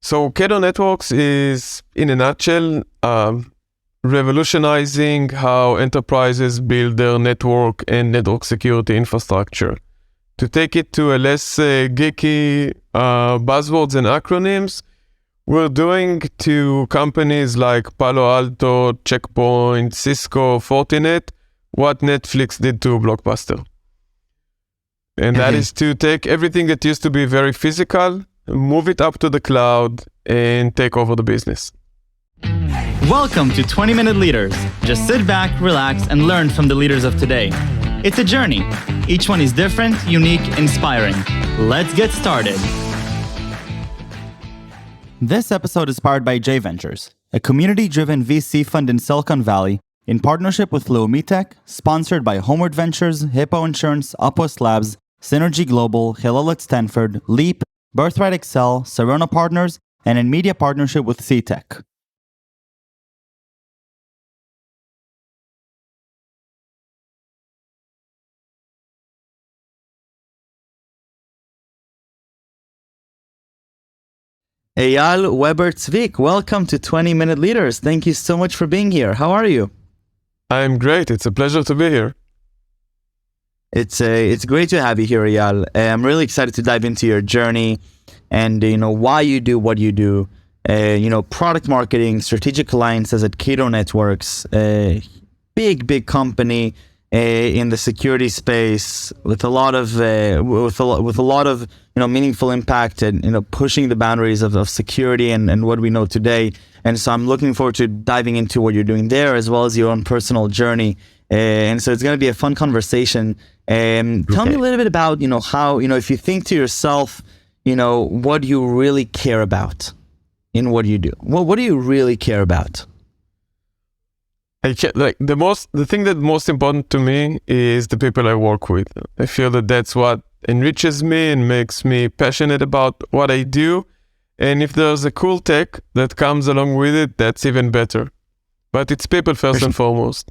So Cato Networks is, in a nutshell, revolutionizing how enterprises build their network and network security infrastructure. To take it to a less geeky buzzwords and acronyms, we're doing to companies like Palo Alto, Checkpoint, Cisco, Fortinet, what Netflix did to Blockbuster. And that is to take everything that used to be very physical, move it up to the cloud, and take over the business. Welcome to 20-Minute Leaders. Just sit back, relax, and learn from the leaders of today. It's a journey. Each one is different, unique, inspiring. Let's get started. This episode is powered by J Ventures, a community-driven VC fund in Silicon Valley, in partnership with Leumi Tech, sponsored by Homeward Ventures, Hippo Insurance, Upwest Labs, Synergy Global, Hillel at Stanford, Leap, Birthright Excel, Serona Partners, and in media partnership with C-Tech. Eyal Webber-Zvik, welcome to 20-Minute Leaders. Thank you so much for being here. How are you? I'm great. It's a pleasure to be here. It's great to have you here, Eyal. I'm really excited to dive into your journey and why you do what you do. Product marketing, strategic alliances at Cato Networks, big company in the security space with a lot of meaningful impact and pushing the boundaries of security and what we know today. And so I'm looking forward to diving into what you're doing there as well as your own personal journey. And so it's going to be a fun conversation. Tell me a little bit about how if you think to yourself, what you really care about in what you do. What do you really care about? The thing that's most important to me is the people I work with. I feel that that's what enriches me and makes me passionate about what I do. And if there's a cool tech that comes along with it, that's even better. But it's people first and foremost.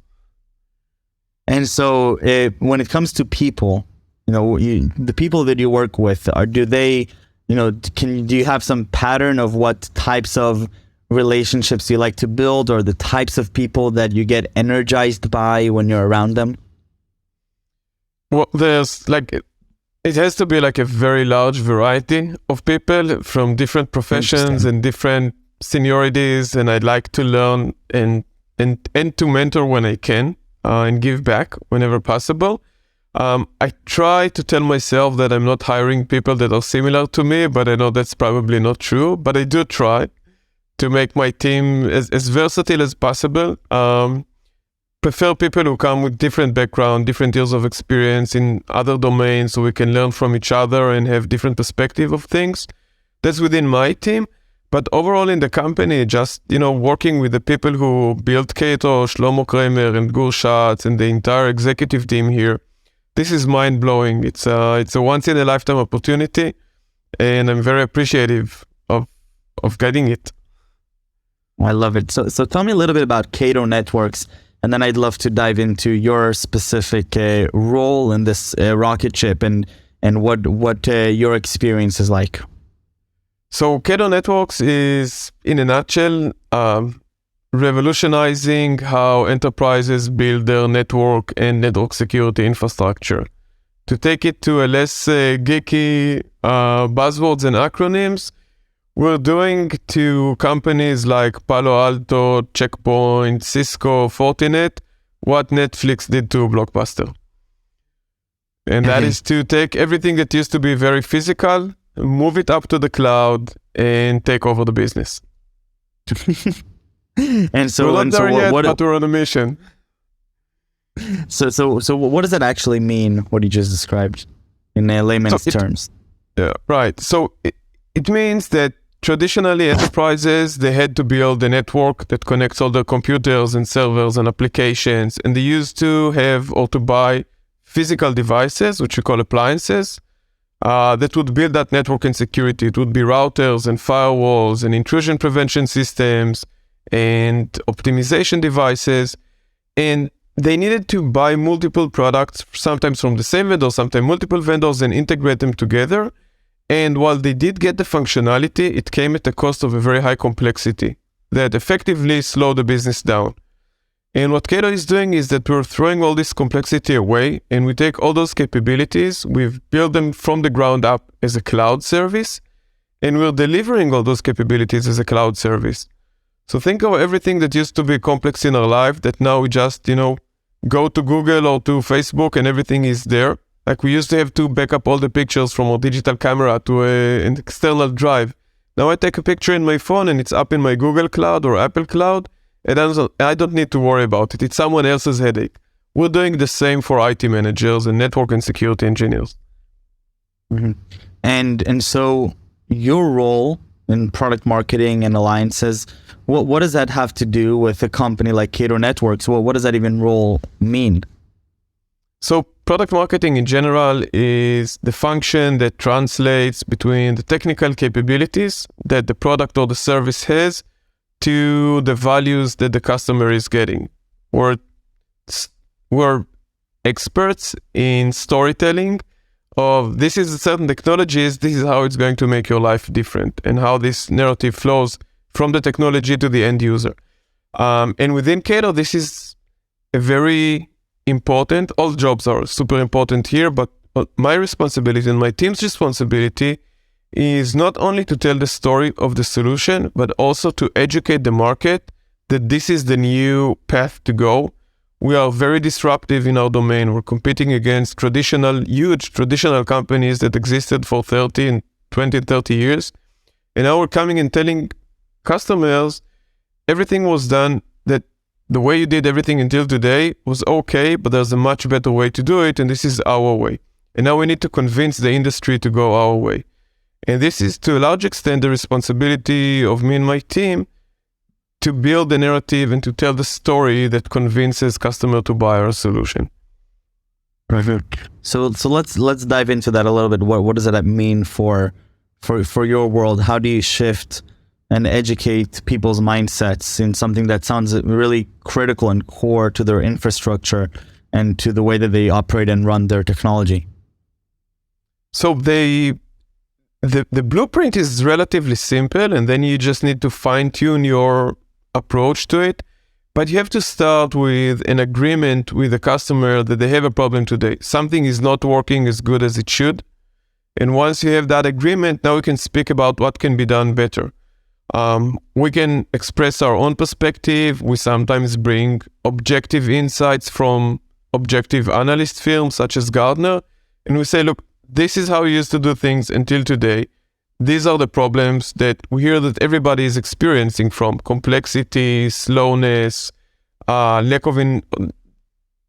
And so when it comes to people, the people that you work with, do you have some pattern of what types of relationships you like to build or the types of people that you get energized by when you're around them? Well, it has to be like a very large variety of people from different professions and different seniorities, and I'd like to learn and to mentor when I can and give back whenever possible. I try to tell myself that I'm not hiring people that are similar to me, but I know that's probably not true. But I do try to make my team as versatile as possible. Prefer people who come with different background, different years of experience in other domains, so we can learn from each other and have different perspective of things. That's within my team. But overall in the company, just, working with the people who built Cato, Shlomo Kramer and Gur Schatz and the entire executive team here, this is mind-blowing. It's a once-in-a-lifetime opportunity, and I'm very appreciative of getting it. I love it. So tell me a little bit about Cato Networks, and then I'd love to dive into your specific role in this rocket ship and what your experience is like. So Cato Networks is, in a nutshell, revolutionizing how enterprises build their network and network security infrastructure. To take it to a less geeky buzzwords and acronyms, we're doing to companies like Palo Alto, Checkpoint, Cisco, Fortinet, what Netflix did to Blockbuster. And that is to take everything that used to be very physical, move it up to the cloud, and take over the business. And so, we're not there yet, but we're on a mission. So what does that actually mean, what you just described, in layman's terms? Yeah, right. So it means that traditionally enterprises, they had to build a network that connects all their computers and servers and applications, and they used to have or to buy physical devices, which we call appliances, that would build that network and security. It would be routers and firewalls and intrusion prevention systems and optimization devices. And they needed to buy multiple products, sometimes from the same vendor, sometimes multiple vendors, and integrate them together. And while they did get the functionality, it came at the cost of a very high complexity that effectively slowed the business down. And what Cato is doing is that we're throwing all this complexity away, and we take all those capabilities, we've built them from the ground up as a cloud service, and we're delivering all those capabilities as a cloud service. So think of everything that used to be complex in our life that now we just, go to Google or to Facebook and everything is there. Like we used to have to back up all the pictures from our digital camera to an external drive. Now I take a picture in my phone and it's up in my Google Cloud or Apple Cloud, and I don't need to worry about it. It's someone else's headache. We're doing the same for IT managers and network and security engineers. Mm-hmm. And so your role in product marketing and alliances, what does that have to do with a company like Cato Networks? What does that even role mean? So product marketing in general is the function that translates between the technical capabilities that the product or the service has to the values that the customer is getting. We're experts in storytelling of this is certain technologies, this is how it's going to make your life different, and how this narrative flows from the technology to the end user. And within Cato, this is a very important, all jobs are super important here, but my responsibility and my team's responsibility is not only to tell the story of the solution, but also to educate the market that this is the new path to go. We are very disruptive in our domain. We're competing against huge traditional companies that existed for 30 years. And now we're coming and telling customers everything was done, that the way you did everything until today was okay, but there's a much better way to do it, and this is our way. And now we need to convince the industry to go our way. And this is to a large extent the responsibility of me and my team to build the narrative and to tell the story that convinces customer to buy our solution. Perfect. So let's dive into that a little bit. What does that mean for your world? How do you shift and educate people's mindsets in something that sounds really critical and core to their infrastructure and to the way that they operate and run their technology? So the blueprint is relatively simple, and then you just need to fine-tune your approach to it. But you have to start with an agreement with the customer that they have a problem today. Something is not working as good as it should. And once you have that agreement, now we can speak about what can be done better. We can express our own perspective. We sometimes bring objective insights from objective analyst firms such as Gartner. And we say, look, this is how we used to do things until today. These are the problems that we hear that everybody is experiencing, from complexity, slowness, lack of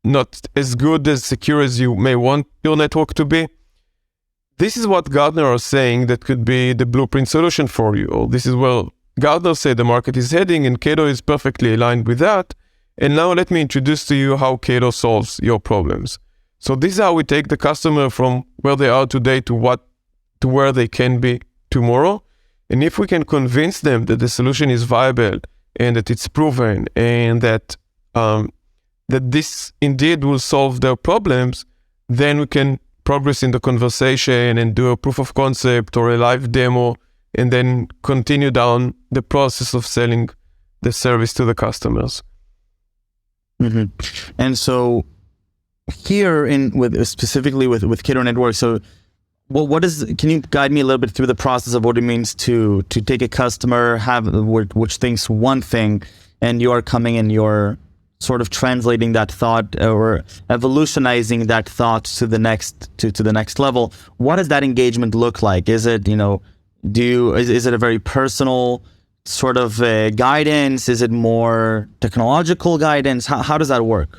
not as good as secure as you may want your network to be. This is what Gartner are saying that could be the blueprint solution for you. Or this is where Gartner said the market is heading, and Cato is perfectly aligned with that. And now let me introduce to you how Cato solves your problems. So this is how we take the customer from where they are today to where they can be tomorrow. And if we can convince them that the solution is viable and that it's proven and that this indeed will solve their problems, then we can progress in the conversation and do a proof of concept or a live demo, and then continue down the process of selling the service to the customers. Mm-hmm. And so here specifically with Cato Networks, so can you guide me a little bit through the process of what it means to take a customer, which thinks one thing, and you are coming and you're sort of translating that thought or evolutionizing that thought to the next level? What does that engagement look like? Is it, is it a very personal sort of guidance? Is it more technological guidance? How does that work?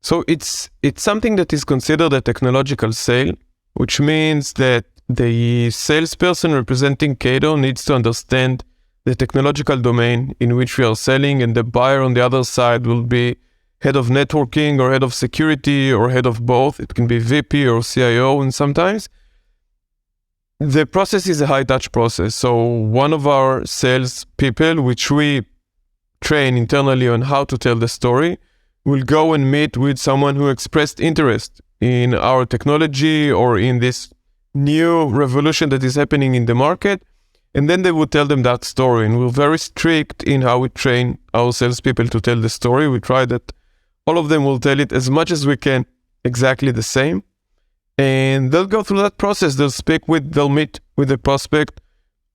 So it's something that is considered a technological sale, which means that the salesperson representing Cato needs to understand the technological domain in which we are selling, and the buyer on the other side will be head of networking or head of security or head of both. It can be VP or CIO, and sometimes the process is a high-touch process. So one of our sales people, which we train internally on how to tell the story, will go and meet with someone who expressed interest in our technology or in this new revolution that is happening in the market, and then they would tell them that story. And we're very strict in how we train our salespeople to tell the story. We try that all of them will tell it as much as we can exactly the same. And they'll go through that process. They'll meet with the prospect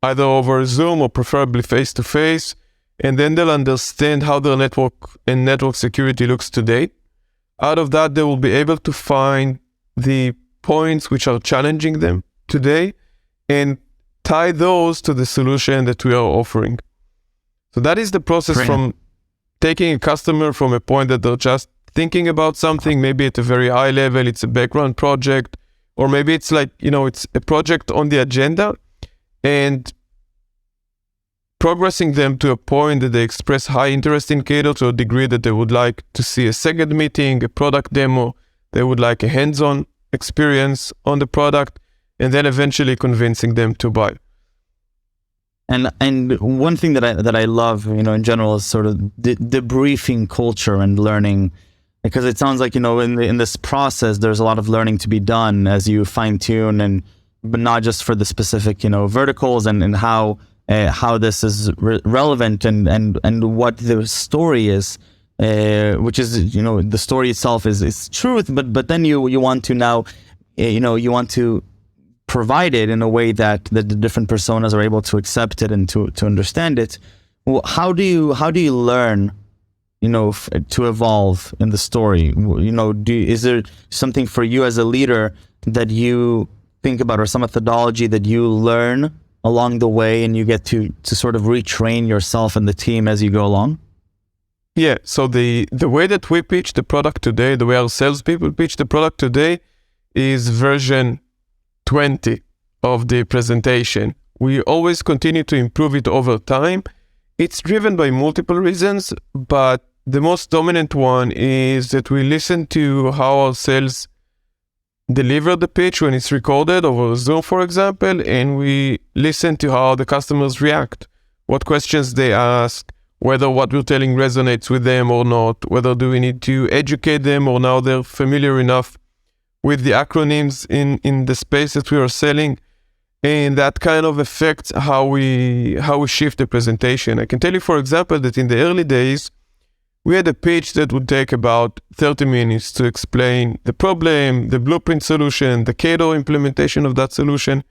either over Zoom or preferably face-to-face. And then they'll understand how their network and network security looks today. Out of that, they will be able to find the points which are challenging them today and tie those to the solution that we are offering. So that is the process from taking a customer from a point that they're just thinking about something, maybe at a very high level, it's a background project, or maybe it's like, it's a project on the agenda, and progressing them to a point that they express high interest in Cato to a degree that they would like to see a second meeting, a product demo, they would like a hands-on experience on the product, and then eventually convincing them to buy. And one thing that I love, in general, is sort of the debriefing culture and learning, because it sounds like, in this process, there's a lot of learning to be done as you fine tune, but not just for the specific, verticals and how this is relevant and what the story is, which is, the story itself is truth, but then you want to now, you want to provide it in a way that the different personas are able to accept it and to understand it. Well, how do you learn, to evolve in the story? Is there something for you as a leader that you think about, or some methodology that you learn along the way and you get to sort of retrain yourself and the team as you go along? Yeah, so the way that we pitch the product today, the way our salespeople pitch the product today, is version 20 of the presentation. We always continue to improve it over time. It's driven by multiple reasons, but the most dominant one is that we listen to how our sales deliver the pitch when it's recorded over Zoom, for example, and we listen to how the customers react, what questions they ask, whether what we're telling resonates with them or not, whether do we need to educate them or now they're familiar enough with the acronyms in the space that we are selling, and that kind of affects how we shift the presentation. I can tell you, for example, that in the early days, we had a pitch that would take about 30 minutes to explain the problem, the blueprint solution, the Cato implementation of that solution.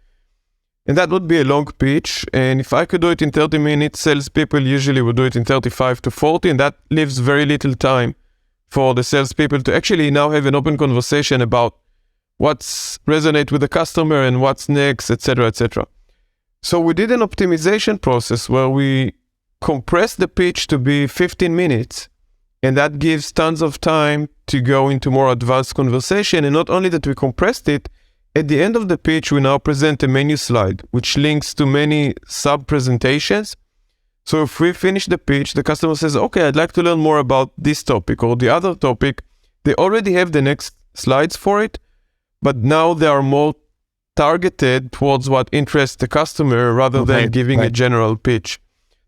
And that would be a long pitch. And if I could do it in 30 minutes, salespeople usually would do it in 35 to 40. And that leaves very little time for the salespeople to actually now have an open conversation about what's resonate with the customer and what's next, etc., etc. So we did an optimization process where we compressed the pitch to be 15 minutes. And that gives tons of time to go into more advanced conversation. And not only that we compressed it, at the end of the pitch, we now present a menu slide, which links to many sub-presentations. So if we finish the pitch, the customer says, okay, I'd like to learn more about this topic or the other topic. They already have the next slides for it, but now they are more targeted towards what interests the customer rather than giving a general pitch.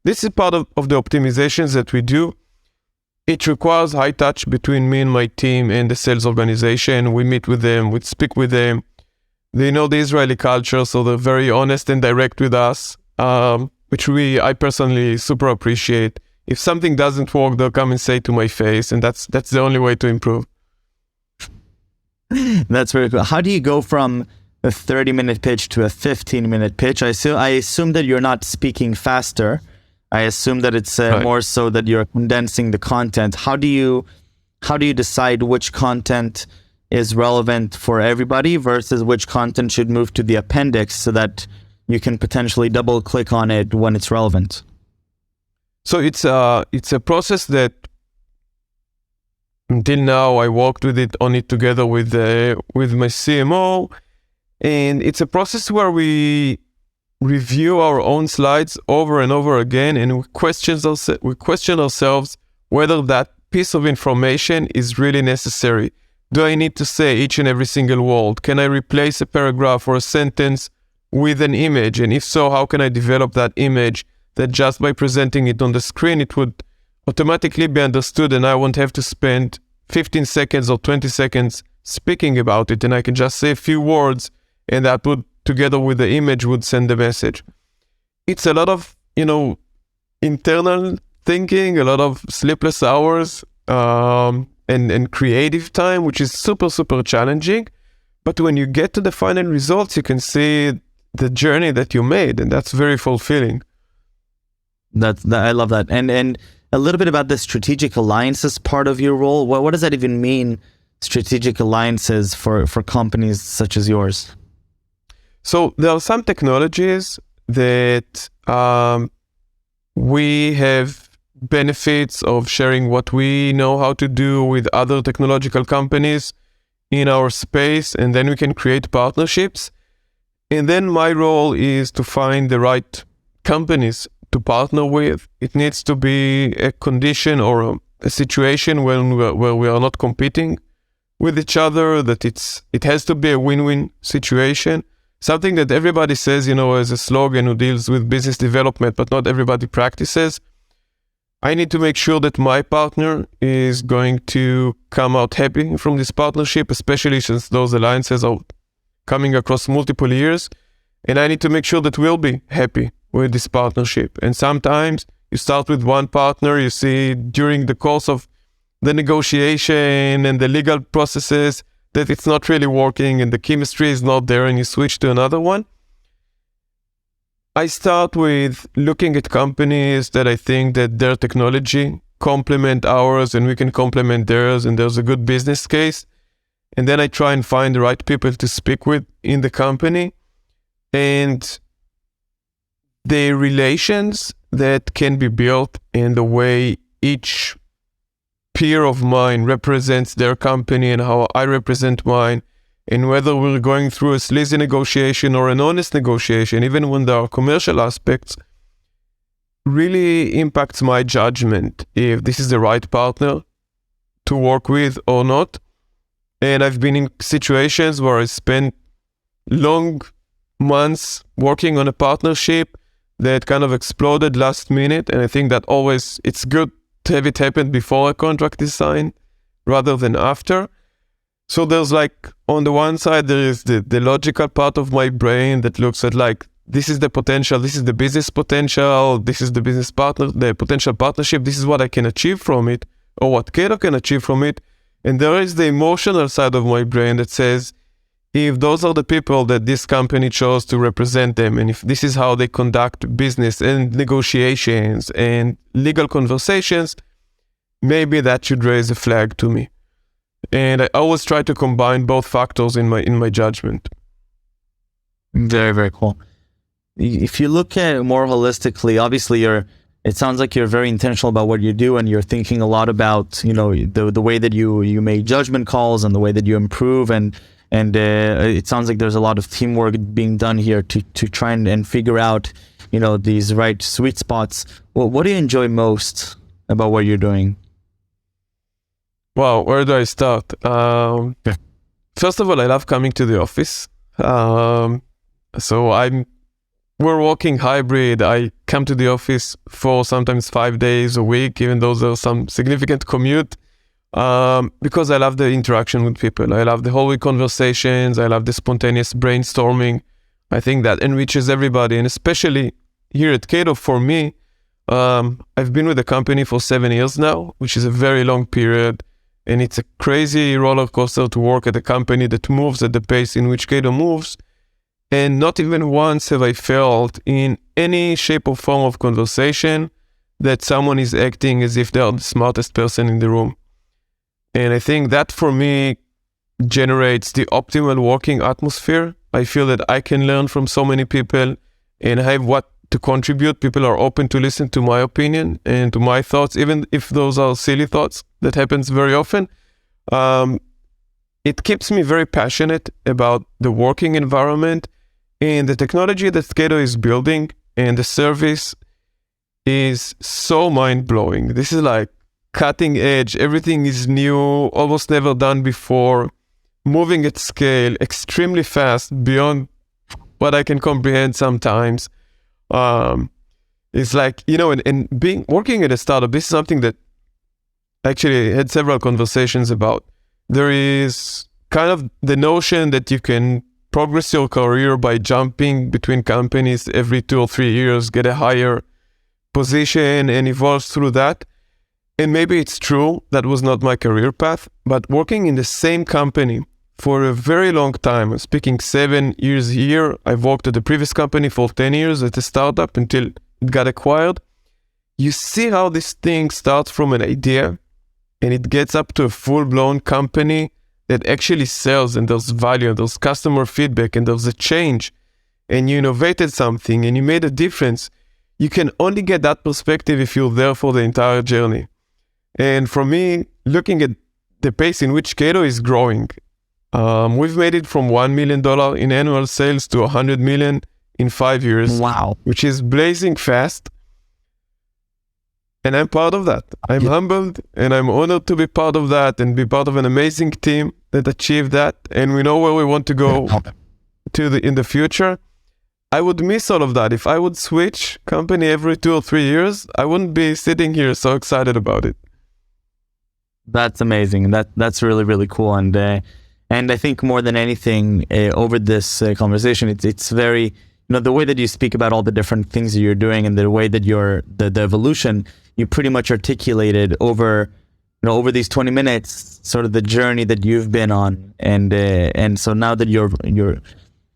This is part of the optimizations that we do. It requires high touch between me and my team and the sales organization. We meet with them, we speak with them. They know the Israeli culture, so they're very honest and direct with us, which I personally super appreciate. If something doesn't work, they'll come and say to my face, and that's the only way to improve. That's very cool. How do you go from a 30-minute pitch to a 15-minute pitch? I assume that you're not speaking faster. I assume that it's more so that you're condensing the content. How do you decide which content is relevant for everybody versus which content should move to the appendix so that you can potentially double click on it when it's relevant? So it's a process that until now I worked on it together with my CMO, and it's a process where we review our own slides over and over again, and we question ourselves whether that piece of information is really necessary. Do I need to say each and every single word? Can I replace a paragraph or a sentence with an image? And if so, how can I develop that image that just by presenting it on the screen, it would automatically be understood and I won't have to spend 15 seconds or 20 seconds speaking about it, and I can just say a few words and that would together with the image would send the message. It's a lot of, internal thinking, a lot of sleepless hours, and creative time, which is super, super challenging. But when you get to the final results, you can see the journey that you made, and that's very fulfilling. I love that. And a little bit about the strategic alliances part of your role. What does that even mean, strategic alliances for companies such as yours? So there are some technologies that we have benefits of sharing what we know how to do with other technological companies in our space, and then we can create partnerships. And then my role is to find the right companies to partner with. It needs to be a condition or a situation where we are not competing with each other, that it has to be a win-win situation. Something that everybody says, as a slogan who deals with business development, but not everybody practices. I need to make sure that my partner is going to come out happy from this partnership, especially since those alliances are coming across multiple years. And I need to make sure that we'll be happy with this partnership. And sometimes you start with one partner, you see during the course of the negotiation and the legal processes that it's not really working and the chemistry is not there, and you switch to another one. I start with looking at companies that I think that their technology complement ours and we can complement theirs, and there's a good business case. And then I try and find the right people to speak with in the company, and the relations that can be built in the way each peer of mine represents their company and how I represent mine, and whether we're going through a sleazy negotiation or an honest negotiation, even when there are commercial aspects, really impacts my judgment if this is the right partner to work with or not. And I've been in situations where I spent long months working on a partnership that kind of exploded last minute, and I think that always it's good to have it happen before a contract is signed rather than after. So there's on the one side, there is the logical part of my brain that looks at this is the potential, this is the business potential, this is the business partner, the potential partnership, this is what I can achieve from it, or what Cato can achieve from it. And there is the emotional side of my brain that says, if those are the people that this company chose to represent them, and if this is how they conduct business and negotiations and legal conversations, maybe that should raise a flag to me. And I always try to combine both factors in my judgment. Very, very cool. If you look at it more holistically, obviously it sounds like you're very intentional about what you do, and you're thinking a lot about, the way that you make judgment calls and the way that you improve, and it sounds like there's a lot of teamwork being done here to try and figure out, these right sweet spots. Well, what do you enjoy most about what you're doing? Wow, where do I start? First of all, I love coming to the office. So we're working hybrid. I come to the office for sometimes 5 days a week, even though there's some significant commute, because I love the interaction with people. I love the whole week conversations. I love the spontaneous brainstorming. I think that enriches everybody, and especially here at Cato, for me, I've been with the company for 7 years now, which is a very long period. And it's a crazy roller coaster to work at a company that moves at the pace in which Cato moves. And not even once have I felt in any shape or form of conversation that someone is acting as if they are the smartest person in the room. And I think that for me generates the optimal working atmosphere. I feel that I can learn from so many people and I have what to contribute. People are open to listen to my opinion and to my thoughts, even if those are silly thoughts. That happens very often. It keeps me very passionate about the working environment and the technology that Cato is building, and the service is so mind-blowing. This is cutting edge. Everything is new, almost never done before, moving at scale, extremely fast, beyond what I can comprehend sometimes. It's and working at a startup, this is something that actually had several conversations about. There is kind of the notion that you can progress your career by jumping between companies every 2 or 3 years, get a higher position and evolve through that. And maybe it's true, that was not my career path, but working in the same company for a very long time, I'm speaking 7 years here. I've worked at the previous company for 10 years at a startup until it got acquired. You see how this thing starts from an idea and it gets up to a full-blown company that actually sells, and there's value, and there's customer feedback, and there's a change, and you innovated something and you made a difference. You can only get that perspective if you're there for the entire journey. And for me, looking at the pace in which Cato is growing, we've made it from $1 million in annual sales to $100 million in 5 years. Wow. Which is blazing fast. And I'm proud of that. I'm humbled and I'm honored to be part of that and be part of an amazing team that achieved that. And we know where we want to go in the future. I would miss all of that. If I would switch company every 2 or 3 years, I wouldn't be sitting here so excited about it. That's amazing. That's really, really cool. And I think more than anything, over this conversation, it's very, the way that you speak about all the different things that you're doing and the way that the evolution, you pretty much articulated over these 20 minutes, sort of the journey that you've been on. And so now that you're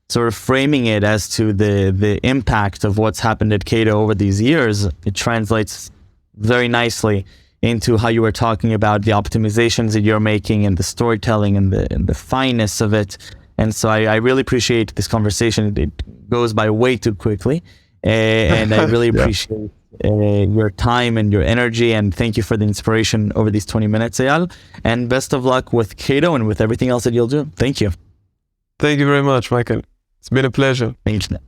sort of framing it as to the impact of what's happened at Cato over these years, it translates very nicely into how you were talking about the optimizations that you're making and the storytelling and the fineness of it. And so I really appreciate this conversation. It goes by way too quickly. And I really appreciate your time and your energy. And thank you for the inspiration over these 20 minutes, Eyal. And best of luck with Cato and with everything else that you'll do. Thank you. Thank you very much, Michael. It's been a pleasure. Thank you.